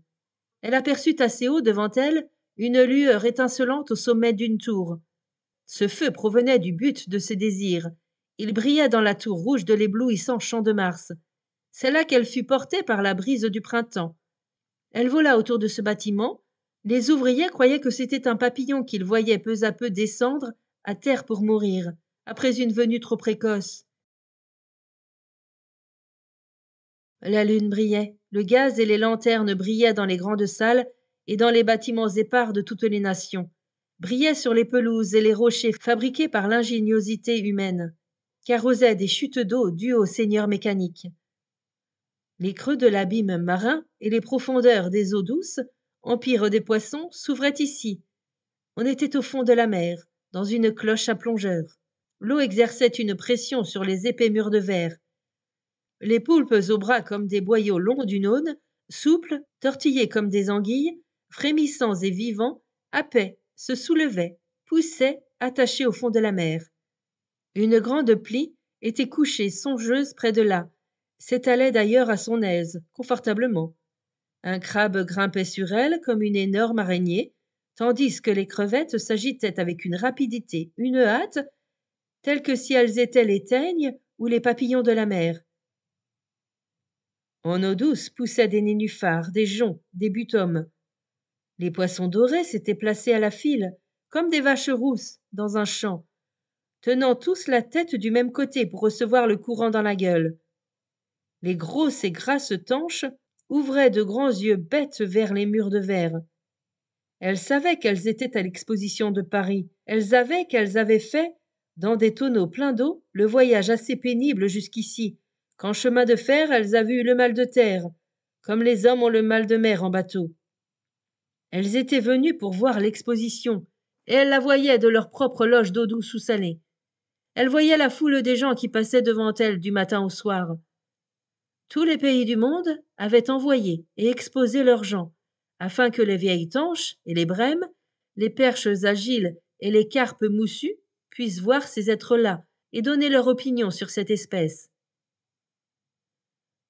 Elle aperçut assez haut devant elle une lueur étincelante au sommet d'une tour. Ce feu provenait du but de ses désirs. Il brillait dans la tour rouge de l'éblouissant champ de Mars. C'est là qu'elle fut portée par la brise du printemps. Elle vola autour de ce bâtiment. Les ouvriers croyaient que c'était un papillon qu'ils voyaient peu à peu descendre à terre pour mourir, après une venue trop précoce. La lune brillait, le gaz et les lanternes brillaient dans les grandes salles et dans les bâtiments épars de toutes les nations, brillaient sur les pelouses et les rochers fabriqués par l'ingéniosité humaine, qu'arrosaient des chutes d'eau dues aux seigneurs mécaniques. Les creux de l'abîme marin et les profondeurs des eaux douces, empire des poissons, s'ouvraient ici. On était au fond de la mer, dans une cloche à plongeur. L'eau exerçait une pression sur les épais murs de verre. Les poulpes aux bras comme des boyaux longs d'une aune, souples, tortillés comme des anguilles, frémissants et vivants, happaient, se soulevaient, poussaient, attachés au fond de la mer. Une grande plie était couchée songeuse près de là, s'étalait d'ailleurs à son aise, confortablement. Un crabe grimpait sur elle comme une énorme araignée, tandis que les crevettes s'agitaient avec une rapidité, une hâte, telles que si elles étaient les teignes ou les papillons de la mer. En eau douce poussaient des nénuphars, des joncs, des butomes. Les poissons dorés s'étaient placés à la file, comme des vaches rousses, dans un champ, tenant tous la tête du même côté pour recevoir le courant dans la gueule. Les grosses et grasses tanches ouvraient de grands yeux bêtes vers les murs de verre. Elles savaient qu'elles étaient à l'exposition de Paris. Elles avaient qu'elles avaient fait, dans des tonneaux pleins d'eau, le voyage assez pénible jusqu'ici, qu'en chemin de fer elles avaient eu le mal de terre, comme les hommes ont le mal de mer en bateau. Elles étaient venues pour voir l'exposition, et elles la voyaient de leur propre loge d'eau douce ou salée. Elles voyaient la foule des gens qui passaient devant elles du matin au soir. Tous les pays du monde avaient envoyé et exposé leurs gens, afin que les vieilles tanches et les brèmes, les perches agiles et les carpes moussues puissent voir ces êtres-là et donner leur opinion sur cette espèce.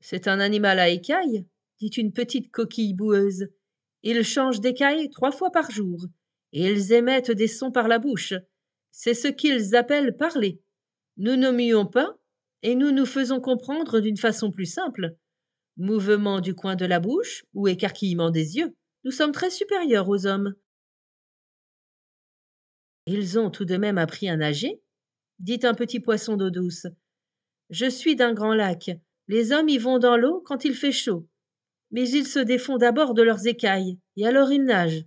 C'est un animal à écailles, dit une petite coquille boueuse. Ils changent d'écailles 3 fois par jour, et ils émettent des sons par la bouche. C'est ce qu'ils appellent parler. Nous ne muons pas, et nous nous faisons comprendre d'une façon plus simple. Mouvement du coin de la bouche ou écarquillement des yeux, nous sommes très supérieurs aux hommes. Ils ont tout de même appris à nager, dit un petit poisson d'eau douce. Je suis d'un grand lac. Les hommes y vont dans l'eau quand il fait chaud. Mais ils se défont d'abord de leurs écailles, et alors ils nagent.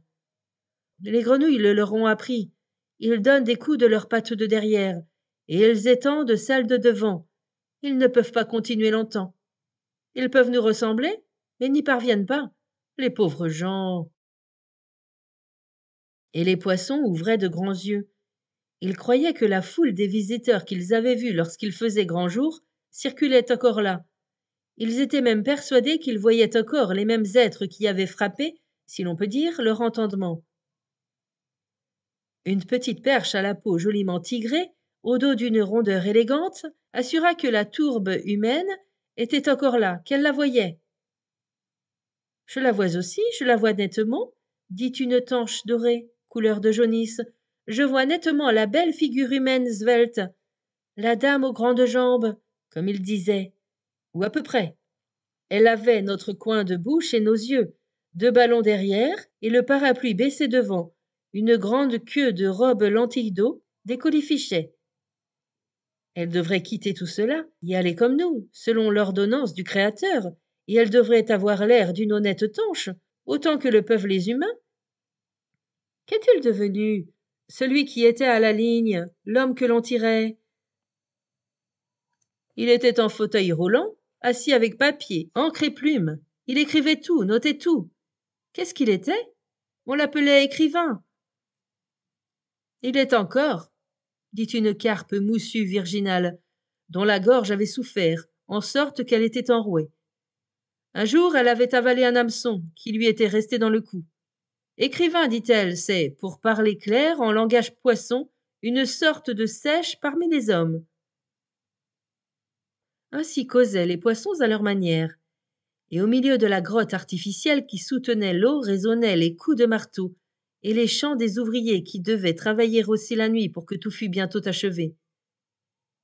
Les grenouilles le leur ont appris. Ils donnent des coups de leurs pattes de derrière, et ils étendent celles de devant. Ils ne peuvent pas continuer longtemps. Ils peuvent nous ressembler, mais n'y parviennent pas. Les pauvres gens. Et les poissons ouvraient de grands yeux. Ils croyaient que la foule des visiteurs qu'ils avaient vus lorsqu'il faisait grand jour circulait encore là. Ils étaient même persuadés qu'ils voyaient encore les mêmes êtres qui avaient frappé, si l'on peut dire, leur entendement. Une petite perche à la peau joliment tigrée, au dos d'une rondeur élégante, assura que la tourbe humaine était encore là, qu'elle la voyait. Je la vois aussi, je la vois nettement, dit une tanche dorée, couleur de jaunisse. Je vois nettement la belle figure humaine svelte, la dame aux grandes jambes, comme il disait, ou à peu près. Elle avait notre coin de bouche et nos yeux, 2 ballons derrière et le parapluie baissé devant, une grande queue de robe lentille d'eau, des colifichets. Elle devrait quitter tout cela, y aller comme nous, selon l'ordonnance du Créateur, et elle devrait avoir l'air d'une honnête tanche, autant que le peuvent les humains. Qu'est-il devenu, celui qui était à la ligne, l'homme que l'on tirait? Il était en fauteuil roulant, assis avec papier, encre et plume. Il écrivait tout, notait tout. Qu'est-ce qu'il était? On l'appelait écrivain. Il est encore, dit une carpe moussue virginale, dont la gorge avait souffert, en sorte qu'elle était enrouée. Un jour, elle avait avalé un hameçon qui lui était resté dans le cou. Écrivain, dit-elle, c'est, pour parler clair, en langage poisson, une sorte de seiche parmi les hommes. Ainsi causaient les poissons à leur manière, et au milieu de la grotte artificielle qui soutenait l'eau résonnaient les coups de marteau et les chants des ouvriers qui devaient travailler aussi la nuit pour que tout fût bientôt achevé.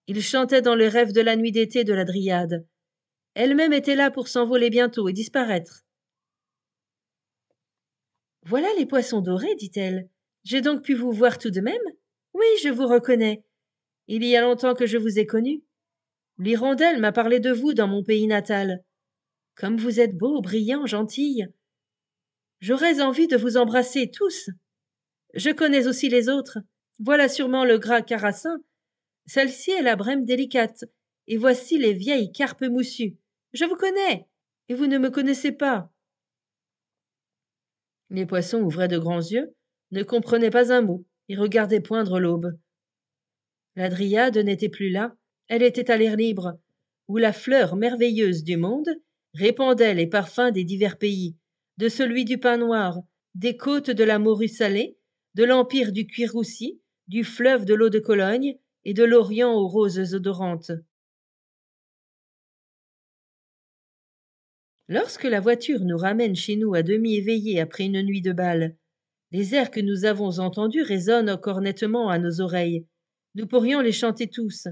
Ils chantaient dans le rêve de la nuit d'été de la Dryade. Elle-même était là pour s'envoler bientôt et disparaître. Voilà les poissons dorés, dit-elle. J'ai donc pu vous voir tout de même? Oui, je vous reconnais. Il y a longtemps que je vous ai connu. L'hirondelle m'a parlé de vous dans mon pays natal. Comme vous êtes beaux, brillants, gentils. J'aurais envie de vous embrasser tous. Je connais aussi les autres. Voilà sûrement le gras carassin. Celle-ci est la brème délicate. Et voici les vieilles carpes moussues. Je vous connais. Et vous ne me connaissez pas. Les poissons ouvraient de grands yeux, ne comprenaient pas un mot, et regardaient poindre l'aube. La dryade n'était plus là, elle était à l'air libre, où la fleur merveilleuse du monde répandait les parfums des divers pays, de celui du pain noir, des côtes de la morue salée, de l'empire du cuir roussi, du fleuve de l'eau de Cologne et de l'Orient aux roses odorantes. Lorsque la voiture nous ramène chez nous à demi éveillés après une nuit de bal, les airs que nous avons entendus résonnent encore nettement à nos oreilles. Nous pourrions les chanter tous.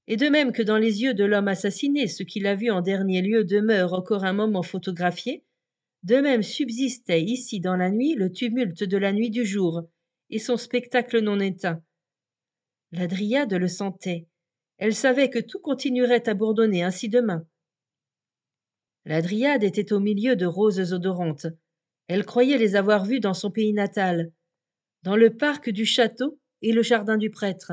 Et de même que dans les yeux de l'homme assassiné, ce qu'il a vu en dernier lieu demeure encore un moment photographié, de même subsistait ici dans la nuit le tumulte de la nuit du jour, et son spectacle non éteint. La dryade le sentait. Elle savait que tout continuerait à bourdonner ainsi demain. La dryade était au milieu de roses odorantes. Elle croyait les avoir vues dans son pays natal, dans le parc du château et le jardin du prêtre.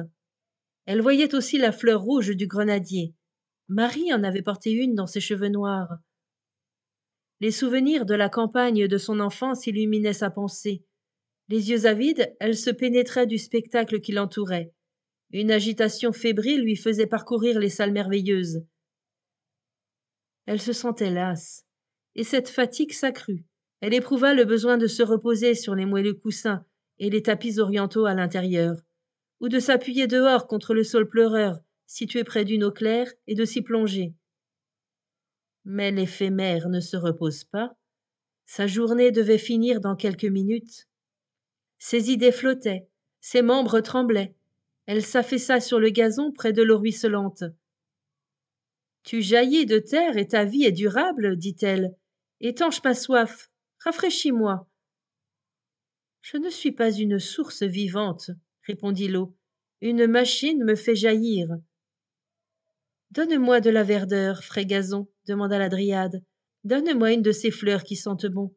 Elle voyait aussi la fleur rouge du grenadier. Marie en avait porté une dans ses cheveux noirs. Les souvenirs de la campagne de son enfance illuminaient sa pensée. Les yeux avides, elle se pénétrait du spectacle qui l'entourait. Une agitation fébrile lui faisait parcourir les salles merveilleuses. Elle se sentait lasse, et cette fatigue s'accrut. Elle éprouva le besoin de se reposer sur les moelleux coussins et les tapis orientaux à l'intérieur, ou de s'appuyer dehors contre le sol pleureur, situé près d'une eau claire, et de s'y plonger. Mais l'éphémère ne se repose pas. Sa journée devait finir dans quelques minutes. Ses idées flottaient, ses membres tremblaient. Elle s'affaissa sur le gazon près de l'eau ruisselante. « Tu jaillis de terre et ta vie est durable, dit-elle. Étanche ma soif, rafraîchis-moi. » Je ne suis pas une source vivante, répondit l'eau. Une machine me fait jaillir. Donne-moi de la verdeur, frais gazon, demanda la dryade. Donne-moi une de ces fleurs qui sentent bon.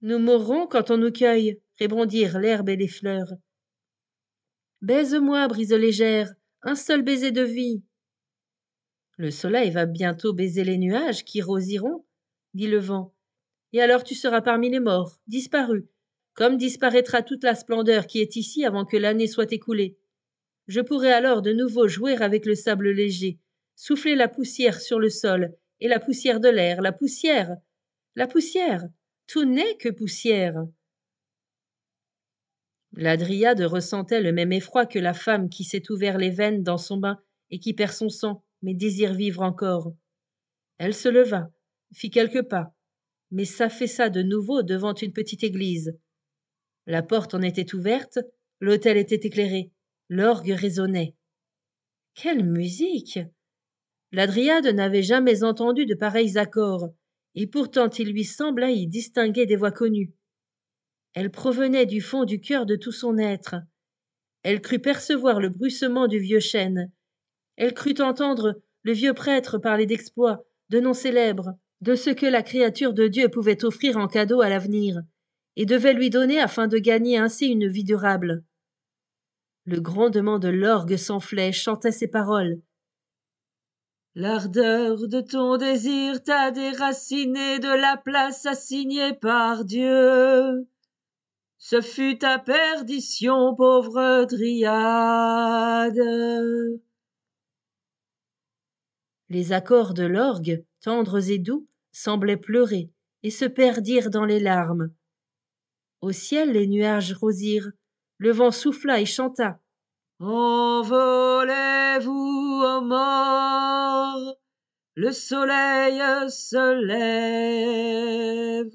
Nous mourrons quand on nous cueille, répondirent l'herbe et les fleurs. Baise-moi, brise légère, un seul baiser de vie. Le soleil va bientôt baiser les nuages qui rosiront, dit le vent, et alors tu seras parmi les morts, disparu, comme disparaîtra toute la splendeur qui est ici avant que l'année soit écoulée. Je pourrai alors de nouveau jouer avec le sable léger, souffler la poussière sur le sol, et la poussière de l'air, la poussière, tout n'est que poussière. La dryade ressentait le même effroi que la femme qui s'est ouvert les veines dans son bain et qui perd son sang, mais désire vivre encore. Elle se leva, fit quelques pas, mais s'affaissa de nouveau devant une petite église. La porte en était ouverte, l'autel était éclairé, l'orgue résonnait. Quelle musique! La dryade n'avait jamais entendu de pareils accords, et pourtant il lui sembla y distinguer des voix connues. Elle provenait du fond du cœur de tout son être. Elle crut percevoir le bruissement du vieux chêne. Elle crut entendre le vieux prêtre parler d'exploits, de noms célèbres, de ce que la créature de Dieu pouvait offrir en cadeau à l'avenir, et devait lui donner afin de gagner ainsi une vie durable. Le grondement de l'orgue s'enflait, chantait ces paroles. L'ardeur de ton désir t'a déraciné de la place assignée par Dieu. Ce fut ta perdition, pauvre dryade. Les accords de l'orgue, tendres et doux, semblaient pleurer et se perdirent dans les larmes. Au ciel, les nuages rosirent, le vent souffla et chanta. Envolez-vous, ô morts, le soleil se lève.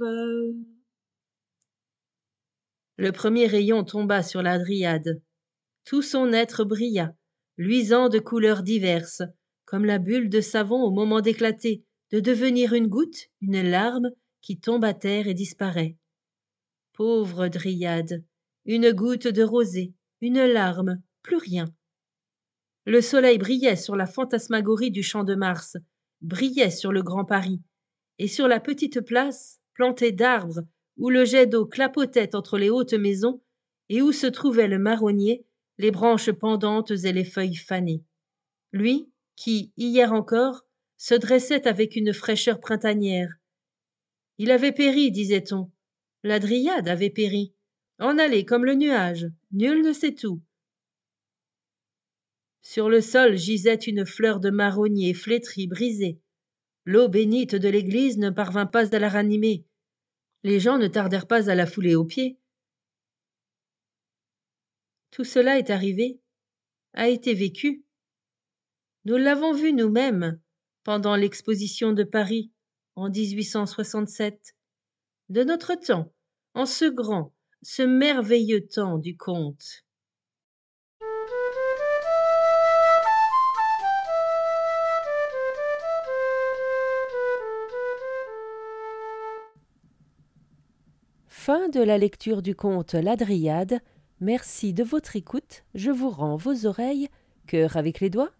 Le premier rayon tomba sur la dryade. Tout son être brilla, luisant de couleurs diverses, comme la bulle de savon au moment d'éclater, de devenir une goutte, une larme, qui tombe à terre et disparaît. Pauvre dryade, une goutte de rosée, une larme, plus rien. Le soleil brillait sur la fantasmagorie du champ de Mars, brillait sur le Grand Paris, et sur la petite place, plantée d'arbres, où le jet d'eau clapotait entre les hautes maisons, et où se trouvait le marronnier, les branches pendantes et les feuilles fanées. Lui, qui, hier encore, se dressait avec une fraîcheur printanière. Il avait péri, disait-on. La Dryade avait péri. En allait comme le nuage, nul ne sait où. Sur le sol gisait une fleur de marronnier flétrie, brisée. L'eau bénite de l'église ne parvint pas à la ranimer. Les gens ne tardèrent pas à la fouler aux pieds. Tout cela est arrivé, a été vécu. Nous l'avons vu nous-mêmes pendant l'exposition de Paris en 1867. De notre temps, en ce grand, ce merveilleux temps du conte. Fin de la lecture du conte La Dryade. Merci de votre écoute. Je vous rends vos oreilles, cœur avec les doigts.